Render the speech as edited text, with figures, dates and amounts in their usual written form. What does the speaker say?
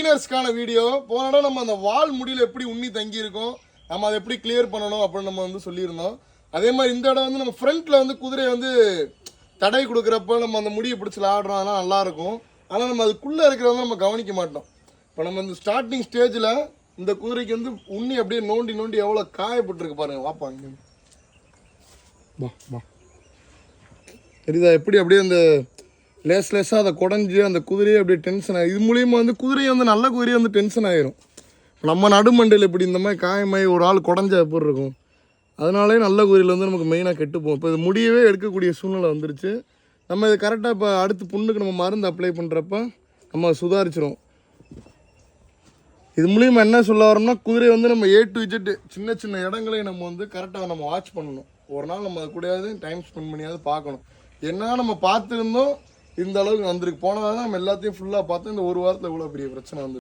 கிளீனர்ஸ்க்கான video போன நம்ம அந்த வால் முடியில் எப்படி உண்ணி தங்கி இருக்கும், நம்ம அதை எப்படி கிளியர் பண்ணணும் அப்படின்னு நம்ம வந்து சொல்லியிருந்தோம். அதே மாதிரி இந்த இடம் வந்து நம்ம ஃப்ரண்ட்டில் வந்து குதிரையை வந்து தடை கொடுக்குறப்ப நம்ம அந்த முடியை பிடிச்சி ஆடுறோம், அதெல்லாம் நல்லாயிருக்கும். ஆனால் நம்ம அதுக்குள்ளே இருக்கிறத நம்ம கவனிக்க மாட்டோம். இப்போ நம்ம இந்த ஸ்டார்டிங் ஸ்டேஜில் இந்த குதிரைக்கு வந்து உண்ணி அப்படியே நோண்டி நோண்டி எவ்வளோ காயப்பட்டுருக்கு பாருங்க. வாப்பாங்க தெரியுதா எப்படி அப்படியே அந்த லேஸாக அதை குடஞ்சி அந்த குதிரையை அப்படியே டென்ஷன் ஆகும். இது மூலியமாக வந்து குதிரையை வந்து நல்ல குதிரையை வந்து டென்ஷன் ஆகிரும். நம்ம நடுமண்டையில் இப்படி இந்த மாதிரி காயமாயி ஒரு ஆள் குடஞ்சா எப்படி இருக்கும், அதனாலே நல்ல குதிரையில் வந்து நமக்கு மெயினாக கெட்டுப்போம். இப்போ இது முடியவே எடுக்கக்கூடிய சூழ்நிலை வந்துருச்சு. நம்ம இது கரெக்டாக இப்போ அடுத்து புண்ணுக்கு நம்ம மருந்து அப்ளை பண்ணுறப்ப நம்ம சுதாரிச்சிரும். இது மூலியமாக என்ன சொல்ல வரோம்னா, குதிரை வந்து நம்ம A to Z சின்ன சின்ன இடங்களையும் நம்ம வந்து கரெக்டாக நம்ம வாட்ச் பண்ணணும். ஒரு நாள் நம்ம அது கூடயாவது டைம் ஸ்பெண்ட் பண்ணியாவது பார்க்கணும். என்ன நம்ம பார்த்துருந்தோம் இந்த அளவுக்கு வந்திருக்கு. போனதாக நம்ம எல்லாத்தையும் ஃபுல்லாக பார்த்தோம். இந்த ஒரு வாரத்தில் இவ்வளோ பெரிய பிரச்சனை வந்து